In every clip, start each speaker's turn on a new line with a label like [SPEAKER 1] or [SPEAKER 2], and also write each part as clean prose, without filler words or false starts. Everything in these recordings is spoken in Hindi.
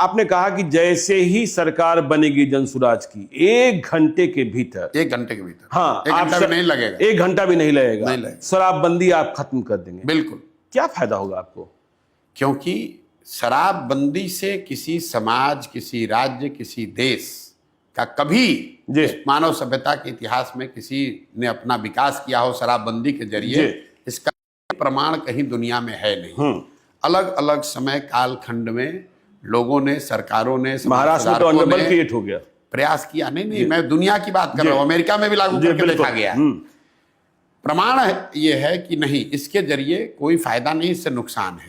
[SPEAKER 1] आपने कहा कि जैसे ही सरकार बनेगी जनसुराज की 1 घंटे के भीतर,
[SPEAKER 2] 1 घंटे के भीतर,
[SPEAKER 1] हाँ,
[SPEAKER 2] 1 घंटा भी नहीं लगेगा,
[SPEAKER 1] 1 घंटा भी नहीं लगेगा,
[SPEAKER 2] नहीं लगेगा,
[SPEAKER 1] शराबबंदी आप खत्म कर देंगे।
[SPEAKER 2] बिल्कुल।
[SPEAKER 1] क्या फायदा होगा आपको?
[SPEAKER 2] क्योंकि शराबबंदी से किसी समाज, किसी राज्य, किसी देश का कभी इस मानव सभ्यता के इतिहास में किसी ने अपना विकास किया हो शराबबंदी के जरिए, इसका प्रमाण कहीं दुनिया में है नहीं। अलग अलग समय काल खंड में लोगों ने, सरकारों ने,
[SPEAKER 1] महाराष्ट्र में तो अनडबल क्रिएट हो गया,
[SPEAKER 2] प्रयास किया। नहीं, मैं दुनिया की बात कर रहा हूं, अमेरिका में भी लागू करके देखा गया। प्रमाण ये है कि नहीं, इसके जरिए कोई फायदा नहीं, इससे नुकसान है।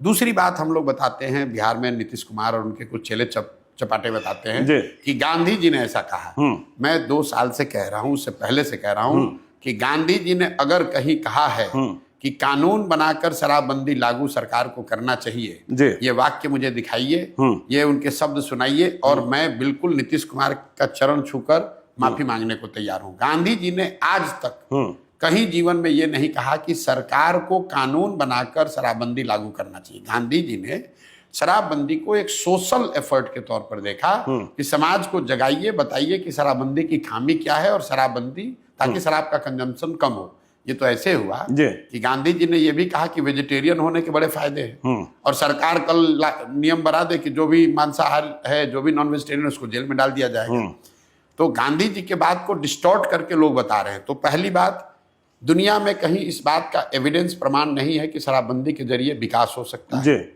[SPEAKER 2] दूसरी बात हम लोग बताते हैं, बिहार में नीतीश कुमार और उनके कुछ चेले चपाटे बताते हैं कि गांधी जी ने ऐसा कहा। मैं 2 साल से कह रहा हूं, उससे पहले से कह रहा हूं कि गांधी जी ने अगर कहीं कहा है कि कानून बनाकर शराबबंदी लागू सरकार को करना चाहिए, ये वाक्य मुझे दिखाइए, ये उनके शब्द सुनाइए, और मैं बिल्कुल नीतीश कुमार का चरण छूकर माफी मांगने को तैयार हूं। गांधी जी ने आज तक कहीं जीवन में ये नहीं कहा कि सरकार को कानून बनाकर शराबबंदी लागू करना चाहिए। गांधी जी ने शराबबंदी को एक सोशल एफर्ट के तौर पर देखा कि समाज को जगाइए, बताइए कि शराबबंदी की खामी क्या है, और शराबबंदी, ताकि शराब का कंजम्पशन कम हो। ये तो ऐसे हुआ कि गांधी जी ने यह भी कहा कि वेजिटेरियन होने के बड़े फायदे हैं, और सरकार कल नियम बना दे कि जो भी मांसाहारी है, जो भी नॉन वेजिटेरियन, उसको जेल में डाल दिया जाएगा। तो गांधी जी के बात को डिस्टॉर्ट करके लोग बता रहे हैं। तो पहली बात, दुनिया में कहीं इस बात का एविडेंस, प्रमाण नहीं है कि शराबबंदी के जरिए विकास हो सकता है।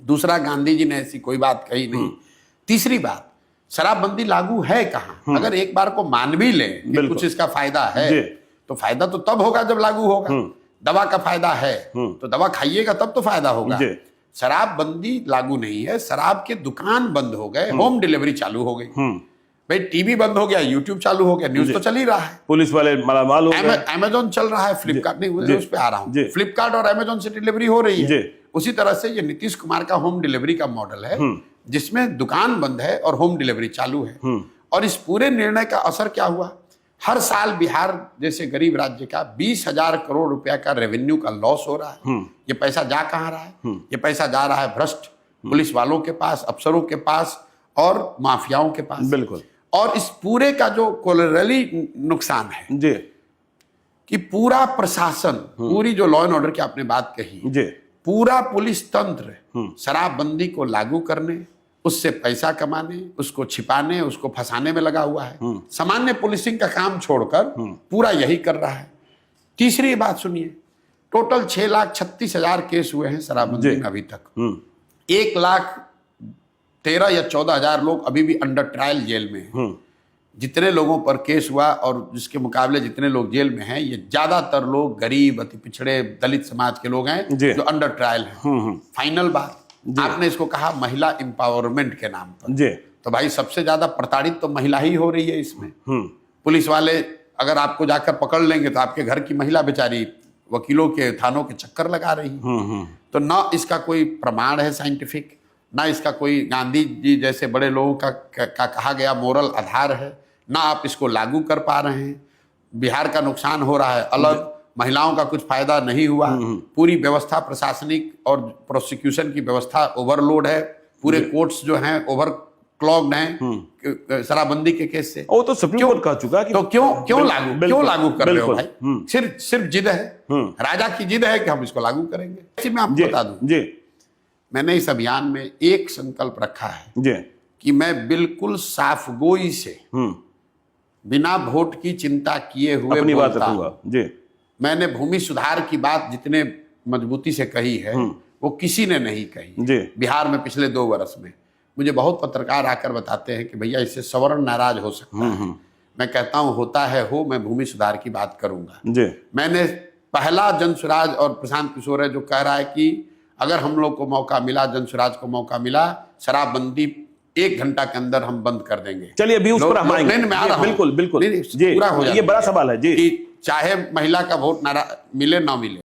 [SPEAKER 2] दूसरा, गांधी जी ने ऐसी कोई बात कही नहीं। तीसरी बात, शराबबंदी लागू है कहाँ? अगर एक बार को मान भी ले कि कुछ इसका फायदा है, तो फायदा तो तब होगा जब लागू होगा। दवा का फायदा है तो दवा खाइएगा तब तो फायदा होगा। शराबबंदी लागू नहीं है, शराब के दुकान बंद हो गए, होम डिलीवरी चालू हो गई। भाई टीवी बंद हो गया, यूट्यूब चालू हो गया, न्यूज तो चल ही रहा है,
[SPEAKER 1] पुलिस वाले मालामाल हो गए,
[SPEAKER 2] अमेजोन चल रहा है, फ्लिपकार्ट नहीं, उस पे आ रहा हूं, फ्लिपकार्ट और अमेजोन से डिलीवरी हो रही है। उसी तरह से ये नीतीश कुमार का होम डिलीवरी का मॉडल है, जिसमें दुकान बंद है और होम डिलीवरी चालू है। और इस पूरे निर्णय का असर क्या हुआ? हर साल बिहार जैसे गरीब राज्य का 20,000 करोड़ रुपया का रेवेन्यू का लॉस हो रहा है। ये पैसा जा कहां रहा है? ये पैसा जा रहा है भ्रष्ट पुलिस वालों के पास, अफसरों के पास और माफियाओं के पास।
[SPEAKER 1] बिल्कुल।
[SPEAKER 2] और इस पूरे का जो कोलैटरली नुकसान है कि पूरा प्रशासन, पूरी जो लॉ एंड ऑर्डर की आपने बात कही, पूरा पुलिस तंत्र शराबबंदी को लागू करने, उससे पैसा कमाने, उसको छिपाने, उसको फंसाने में लगा हुआ है। सामान्य पुलिसिंग का काम छोड़कर पूरा यही कर रहा है। तीसरी बात सुनिए, टोटल 6,36,000 केस हुए हैं शराबबंदी में अभी तक। 1,13,000 या 14,000 लोग अभी भी अंडर ट्रायल जेल में हैं। जितने लोगों पर केस हुआ और जिसके मुकाबले जितने लोग जेल में हैं, ये ज्यादातर लोग गरीब, अति पिछड़े, दलित समाज के लोग हैं जो अंडर ट्रायल हैं। फाइनल बात, आपने इसको कहा महिला एम्पावरमेंट के नाम पर, तो भाई सबसे ज्यादा प्रताड़ित तो महिला ही हो रही है इसमें। पुलिस वाले अगर आपको जाकर पकड़ लेंगे तो आपके घर की महिला बेचारी वकीलों के, थानों के चक्कर लगा रही है। तो ना इसका कोई प्रमाण है साइंटिफिक, ना इसका कोई गांधी जी जैसे बड़े लोगों का कहा गया मोरल आधार है, ना आप इसको लागू कर पा रहे हैं। बिहार का नुकसान हो रहा है अलग, महिलाओं का कुछ फायदा नहीं हुआ। पूरी व्यवस्था, प्रशासनिक और प्रोसिक्यूशन की व्यवस्था ओवरलोड है। पूरे कोर्ट्स जो हैं ओवर क्लॉग्ड हैं शराबबंदी के केस से।
[SPEAKER 1] वो तो सुप्रीम कोर्ट कह चुका कि
[SPEAKER 2] तो क्यों लागू कर रहे हो भाई? सिर्फ जिद है, राजा की जिद है कि हम इसको लागू करेंगे। मैं आपको बता दूं, मैंने इस अभियान में एक संकल्प रखा है कि मैं बिल्कुल साफगोई से, बिना वोट की चिंता किए हुए
[SPEAKER 1] अपनी बात रखूंगा।
[SPEAKER 2] मैंने भूमि सुधार की बात जितने मजबूती से कही है वो किसी ने नहीं कही बिहार में पिछले 2 वर्ष में। मुझे बहुत पत्रकार आकर बताते हैं कि भैया इससे सवर्ण नाराज हो सकता है। मैं कहता हूं होता है हो, मैं भूमि सुधार की बात करूंगा। मैंने पहला जनसुराज, और प्रशांत किशोर है जो कह रहा है कि अगर हम लोग को मौका मिला, जनसुराज को मौका मिला, शराबबंदी 1 घंटा के अंदर हम बंद कर देंगे।
[SPEAKER 1] चलिए अभी उस पर हम आएंगे।
[SPEAKER 2] बिल्कुल
[SPEAKER 1] पूरा हो जाए, ये बड़ा सवाल है जी,
[SPEAKER 2] कि चाहे महिला का वोट मिले ना मिले।